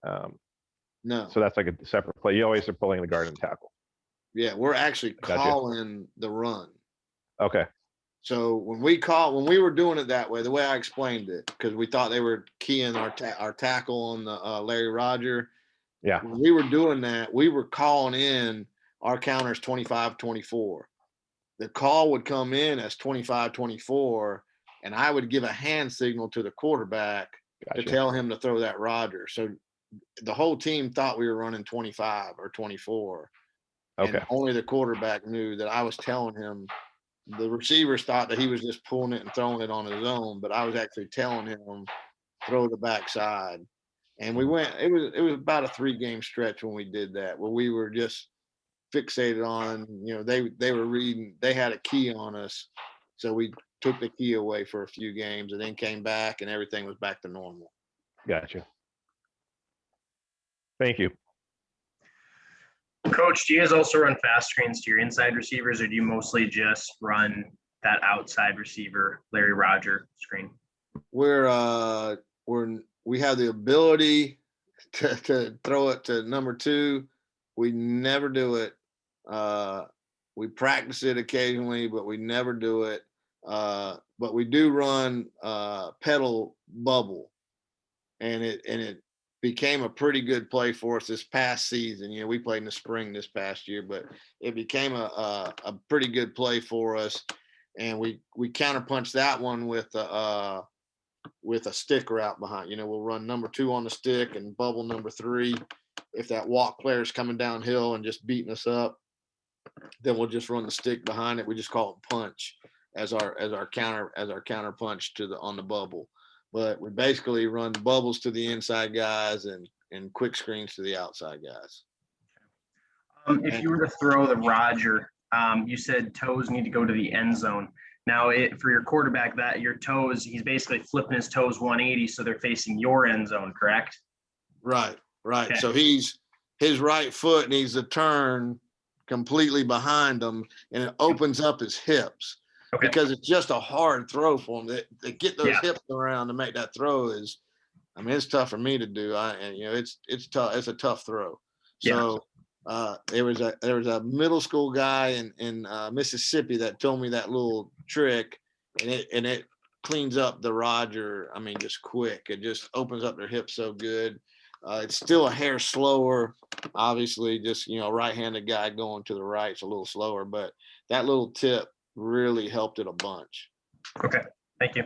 No. So that's like a separate play. You always are pulling the guard and tackle. Yeah, we're actually calling the run. Okay. So when we were doing it that way, the way I explained it, because we thought they were keying our tackle on the Larry Roger. Yeah. When we were doing that, we were calling in our counters 25-24. The call would come in as 25-24, and I would give a hand signal to the quarterback to tell him to throw that Roger. So the whole team thought we were running 25 or 24. Okay. And only the quarterback knew that I was telling him. The receivers thought that he was just pulling it and throwing it on his own, but I was actually telling him throw the backside. And we went. It was about a 3-game stretch when we did that, where we were just fixated on. They were reading. They had a key on us, so we took the key away for a few games, and then came back, and everything was back to normal. Gotcha. Thank you. Coach, do you guys also run fast screens to your inside receivers, or do you mostly just run that outside receiver, Larry Roger screen? We have the ability to throw it to number 2. We never do it. We practice it occasionally, but we never do it. But we do run pedal bubble, and it became a pretty good play for us this past season. We played in the spring this past year, but it became a pretty good play for us. And we counterpunched that one with a stick route behind. We'll run number 2 on the stick and bubble number 3. if that walk player is coming downhill and just beating us up, then we'll just run the stick behind it. We just call it punch as our counter punch on the bubble. But we basically run bubbles to the inside guys and quick screens to the outside guys. If you were to throw the Roger, you said toes need to go to the end zone. Now, for your quarterback, that your toes, he's basically flipping his toes 180, so they're facing your end zone, correct? Right. Okay. So his right foot needs to turn completely behind him, and it opens up his hips. Okay. Because it's just a hard throw for him. To get those hips around to make that throw is, I mean, it's tough for me to do. It's tough. It's a tough throw. So there was a middle school guy in Mississippi that told me that little trick, and it cleans up the Roger. I mean, just quick. It just opens up their hips so good. It's still a hair slower, obviously. Just right-handed guy going to the right, it's a little slower, but that little tip really helped it a bunch. Okay, thank you.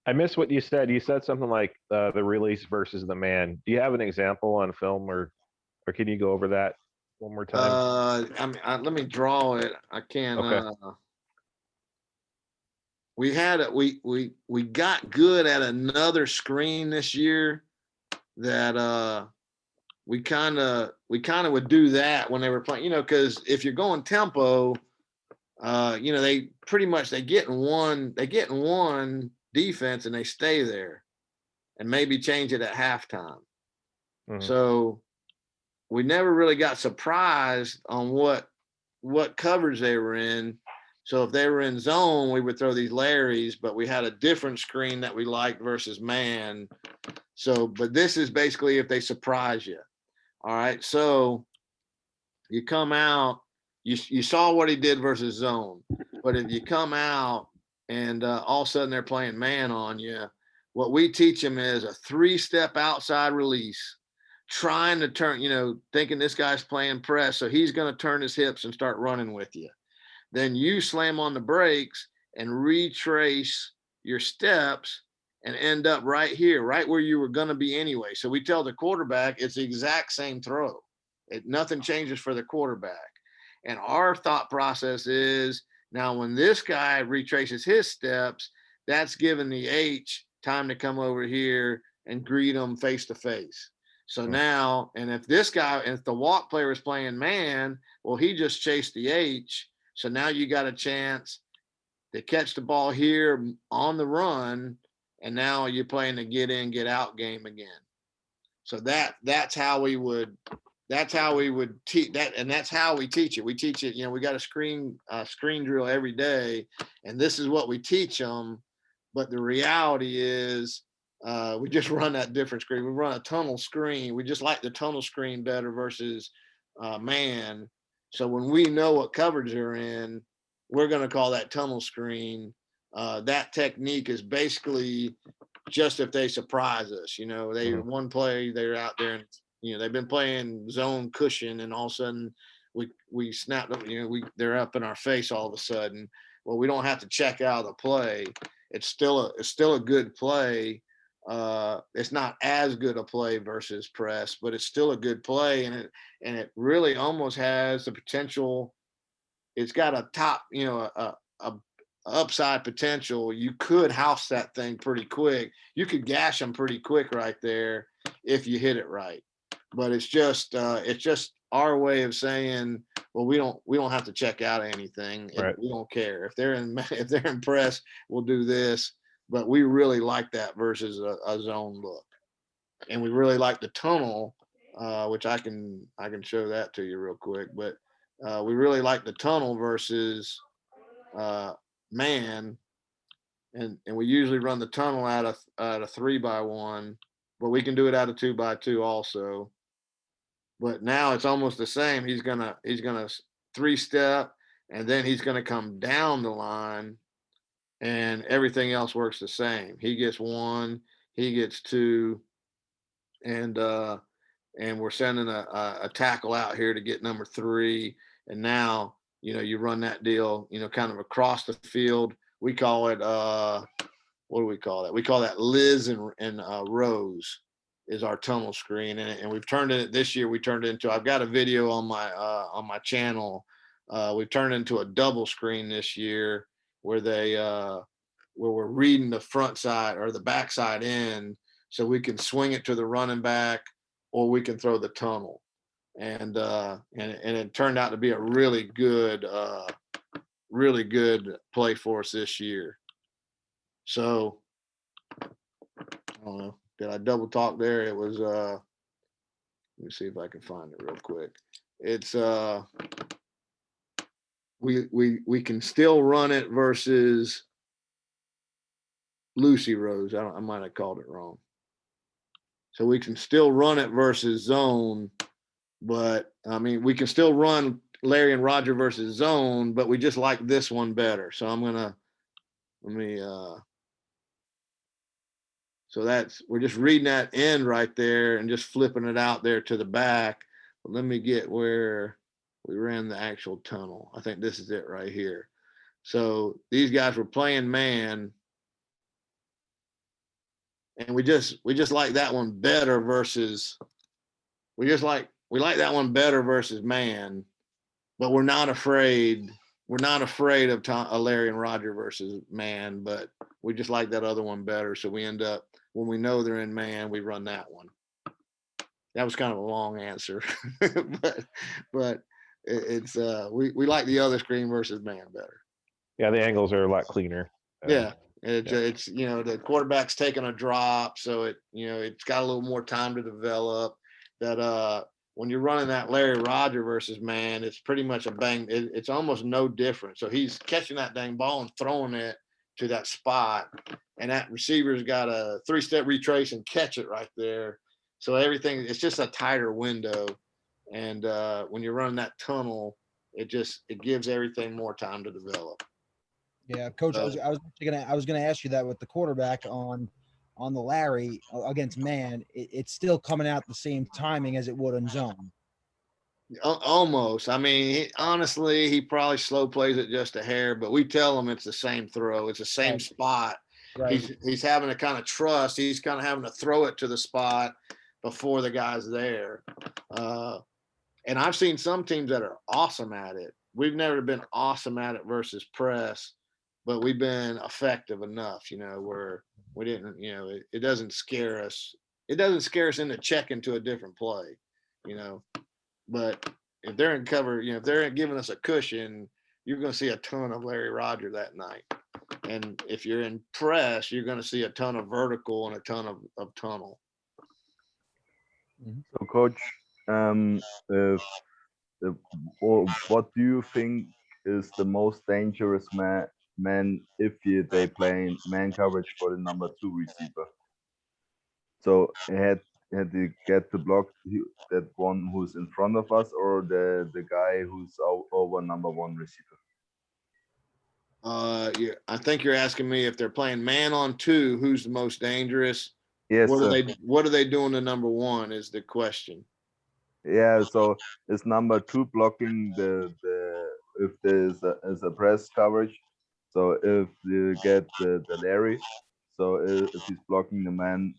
I missed what you said. You said something like the release versus the man. Do you have an example on film, or can you go over that one more time? Let me draw it. I can. Okay. We got good at another screen this year that we kind of would do that when they were playing, because if you're going tempo, they pretty much they get in one defense and they stay there and maybe change it at halftime. Mm-hmm. So we never really got surprised on what coverage they were in. So if they were in zone, we would throw these Larrys, but we had a different screen that we liked versus man. So, but this is basically if they surprise you. All right, so you come out, you saw what he did versus zone, but if you come out and all of a sudden they're playing man on you, what we teach them is a 3-step outside release, trying to turn, thinking this guy's playing press, so he's going to turn his hips and start running with you. Then you slam on the brakes and retrace your steps and end up right here, right where you were going to be anyway. So we tell the quarterback it's the exact same throw. Nothing changes for the quarterback. And our thought process is, now when this guy retraces his steps, that's giving the H time to come over here and greet him face to face. So now, and if the walk player is playing man, well, he just chased the H. So now you got a chance to catch the ball here on the run, and now you're playing the get in, get out game again. So that's how we would teach that, and that's how we teach it. We teach it, we got a screen drill every day, and this is what we teach them. But the reality is, we just run that different screen. We run a tunnel screen. We just like the tunnel screen better versus man. So when we know what coverage they're in, we're going to call that tunnel screen. That technique is basically just if they surprise us. One play they're out there and they've been playing zone cushion, and all of a sudden we snapped up. They're up in our face all of a sudden. Well, we don't have to check out the play. It's still a good play. It's not as good a play versus press, but it's still a good play, and it really almost has the potential. It's got a top, a upside potential. You could house that thing pretty quick. You could gash them pretty quick right there if you hit it right. But it's just our way of saying, well, we don't have to check out anything. Right. We don't care if they're in press, we'll do this. But we really like that versus a zone look, and we really like the tunnel, which I can show that to you real quick. But we really like the tunnel versus man, and we usually run the tunnel out of 3x1, but we can do it out of 2x2 also. But now it's almost the same. He's gonna 3-step, and then he's gonna come down the line, and everything else works the same. He gets 1, he gets 2, and we're sending a tackle out here to get number 3. And now, you run that deal, kind of across the field. We call it what do we call that? We call that Liz and Rose is our tunnel screen, and we've turned it this year. We turned it into. I've got a video on my channel. We've turned it into a double screen this year where where we're reading the front side or the back side in, so we can swing it to the running back, or we can throw the tunnel, and it turned out to be a really good play for us this year. So I don't know. Did I double talk there? It was let me see if I can find it real quick. It's we can still run it versus Lucy Rose. I might have called it wrong. So we can still run it versus zone, but I mean we can still run Larry and Roger versus zone, but we just like this one better. So so we're just reading that end right there and just flipping it out there to the back. But let me get where we ran the actual tunnel. I think this is it right here. So these guys were playing man, and we just like that one better versus we like that one better versus man, but we're not afraid of Larry and Roger versus man, but we just like that other one better. So we end up, when we know they're in man, we run that one. That was kind of a long answer, but it's we like the other screen versus man better. Yeah, the angles are a lot cleaner. Yeah. It's the quarterback's taking a drop, so it's got a little more time to develop. That when you're running that Larry Roger versus man, it's pretty much a bang. It's almost no different. So he's catching that dang ball and throwing it to that spot, and that receiver's got a 3-step retrace and catch it right there. So everything, it's just a tighter window, and when you're running that tunnel, it gives everything more time to develop. Yeah, Coach, I was gonna ask you that with the quarterback on the Larry against man, it's still coming out the same timing as it would in zone. Almost. I mean, honestly, he probably slow plays it just a hair, but we tell him it's the same throw. It's the same Right. spot. Right. He's having to kind of trust. He's kind of having to throw it to the spot before the guy's there. And I've seen some teams that are awesome at it. We've never been awesome at it versus press, but we've been effective enough, where we didn't, it doesn't scare us. It doesn't scare us into checking to a different play, But if they're in cover, if they're giving us a cushion, you're going to see a ton of Larry Roger that night. And if you're in press, you're going to see a ton of vertical and a ton of tunnel. So, Coach, what do you think is the most dangerous man if they play man coverage for the number 2 receiver? So he had to get to block that one who's in front of us, or the guy who's over number 1 receiver. I think you're asking me if they're playing man on 2, who's the most dangerous. Yes, what are they doing to number 1 is the question. Yeah, so is number 2 blocking the if there's a press coverage? So if you get the Larry, so if he's blocking the man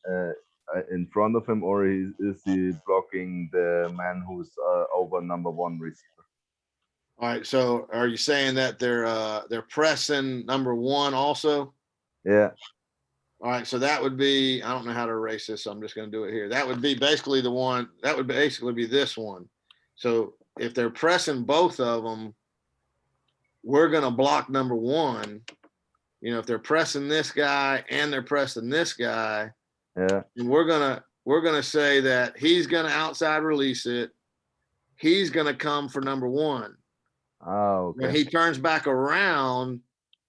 in front of him, or is he blocking the man who's over number 1 receiver? All right. So are you saying that they're pressing number 1 also? Yeah. All right. So that would be, I don't know how to erase this, so I'm just going to do it here. That would be basically the one. That would basically be this one. So if they're pressing both of them, we're going to block number 1. If they're pressing this guy and they're pressing this guy, yeah, and we're gonna say that he's gonna outside release it. He's gonna come for number 1. Oh, okay. When he turns back around,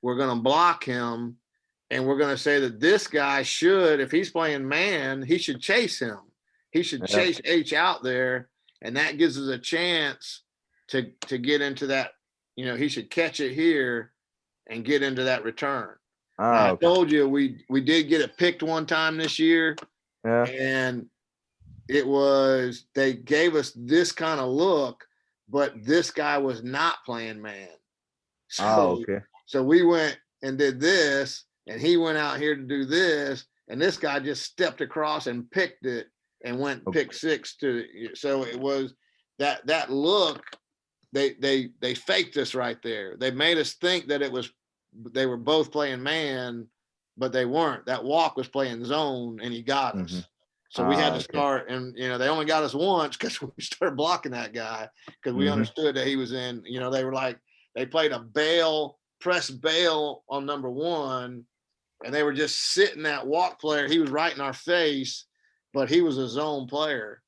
we're gonna block him, and we're gonna say that this guy should, if he's playing man, he should chase him. He should chase H out there, and that gives us a chance to get into that. He should catch it here and get into that return. I told you we did get it picked one time this year, and they gave us this kind of look, but this guy was not playing man. So we went and did this, and he went out here to do this, and this guy just stepped across and picked it and went pick six to. So it was that look. They faked us right there. They made us think that they were both playing man, but they weren't. That walk was playing zone, and he got us. So we had to start, and they only got us once because we started blocking that guy because we understood that he was in. They were like they played a press bail on number one, and they were just sitting that walk player. He was right in our face, but he was a zone player,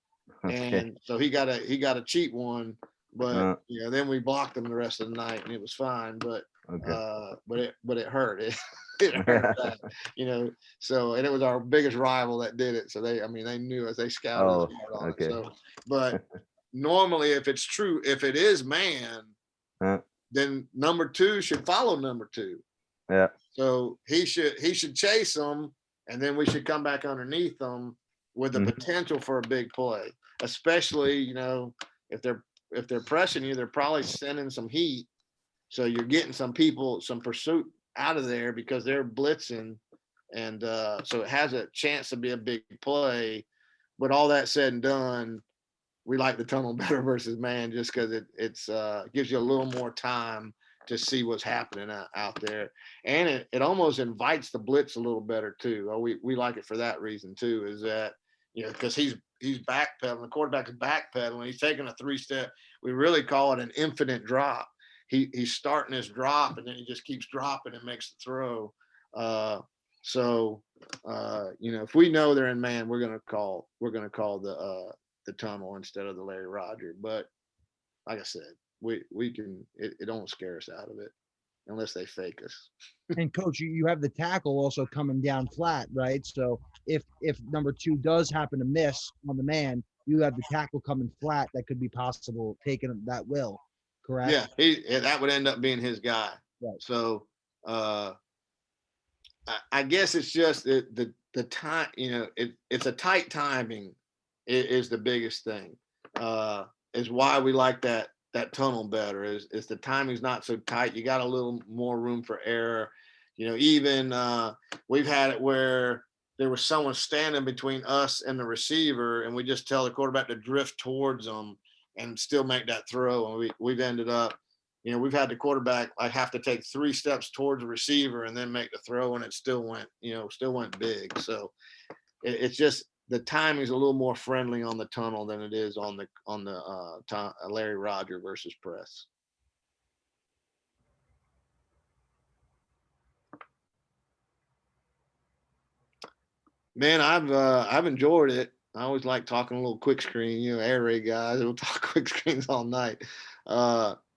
and so he got a cheap one. But then we blocked him the rest of the night, and it was fine. But it hurt. It hurt that, So, and it was our biggest rival that did it. So they knew us. They scouted us hard on it. So, but normally, if it's true, if it is man, then number two should follow number two. Yeah. So he should chase them, and then we should come back underneath them with the potential for a big play, especially if they're pressing you, they're probably sending some heat. So you're getting some pursuit out of there because they're blitzing. And so it has a chance to be a big play. But all that said and done, we like the tunnel better versus man just because it gives you a little more time to see what's happening out there. And it almost invites the blitz a little better too. We like it for that reason too, is that, because he's backpedaling, the quarterback is backpedaling, he's taking a 3-step. We really call it an infinite drop. He's starting his drop and then he just keeps dropping and makes the throw. If we know they're in man, we're gonna call the tunnel instead of the Larry Roger. But like I said, we can it don't scare us out of it unless they fake us. And coach, you have the tackle also coming down flat, right? So if number two does happen to miss on the man, you have the tackle coming flat that could be possible taking that will, correct? Yeah, that would end up being his guy. Right. So I guess it's just the time, it's a tight timing is the biggest thing. Is why we like that tunnel better is the timing's not so tight. You got a little more room for error. Even we've had it where there was someone standing between us and the receiver, and we just tell the quarterback to drift towards them and still make that throw. And we've ended up, we've had the quarterback have to take 3 steps towards the receiver and then make the throw, and it still went big. So it's just the timing is a little more friendly on the tunnel than it is on the Larry Roger versus press. Man, I've enjoyed it. I always like talking a little quick screen, air raid guys. We'll talk quick screens all night.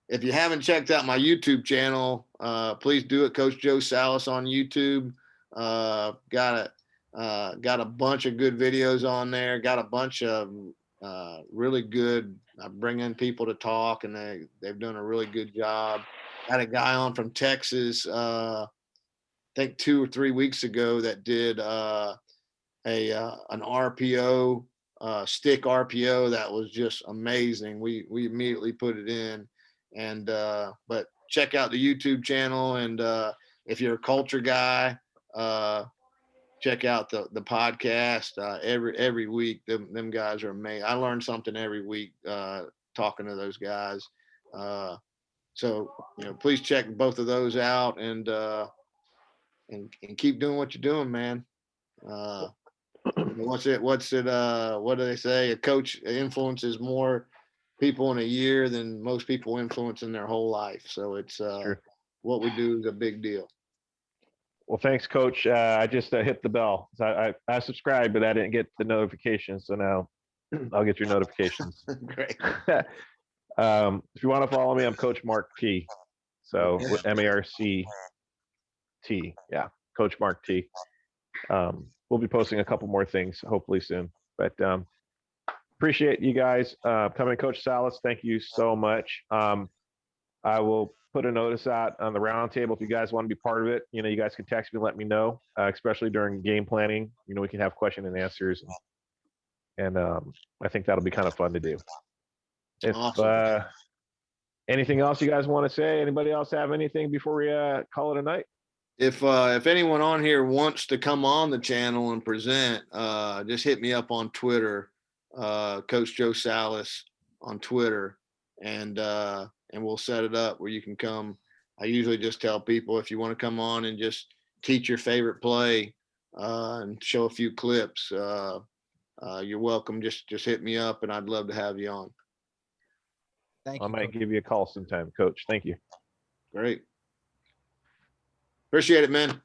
If you haven't checked out my YouTube channel, please do it. Coach Joe Salas on YouTube. Got a bunch of good videos on there. Got a bunch of really good. I bring in people to talk, and they've done a really good job. Had a guy on from Texas, I think 2 or 3 weeks ago, that did an RPO, stick RPO that was just amazing. We immediately put it in, and but check out the YouTube channel, and if you're a culture guy, check out the podcast every week. Them guys are amazing. I learn something every week talking to those guys. So please check both of those out, and keep doing what you're doing, man. What do they say? A coach influences more people in a year than most people influence in their whole life. So it's what we do is a big deal. Well, thanks, Coach. I just hit the bell. I subscribed, but I didn't get the notifications. So now I'll get your notifications. Great. If you want to follow me, I'm Coach Mark T. So MARCT. Yeah, Coach Mark T. We'll be posting a couple more things hopefully soon. But appreciate you guys coming. Coach Salas, thank you so much. I will put a notice out on the roundtable if you guys want to be part of it. You guys can text me and let me know, especially during game planning. We can have question and answers, and I think that'll be kind of fun to do. If Awesome. Anything else you guys want to say? Anybody else have anything before we call it a night? if anyone on here wants to come on the channel and present, just hit me up on Twitter, Coach Joe Salas on Twitter, and we'll set it up where you can come. I usually just tell people if you want to come on and just teach your favorite play and show a few clips, you're welcome. Just hit me up, and I'd love to have you on. Thank I you. might Coach. give you a call sometime, Coach. Thank you. Great. Appreciate it, man.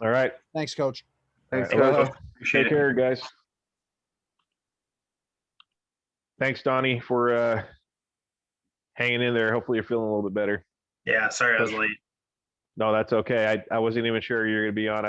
All right. Thanks, Coach. Thanks, All right, guys. aloha. Appreciate Take it. care, guys. Thanks, Donnie, for hanging in there. Hopefully you're feeling a little bit better. Yeah, sorry I was late. No, that's okay. I wasn't even sure you were going to be on.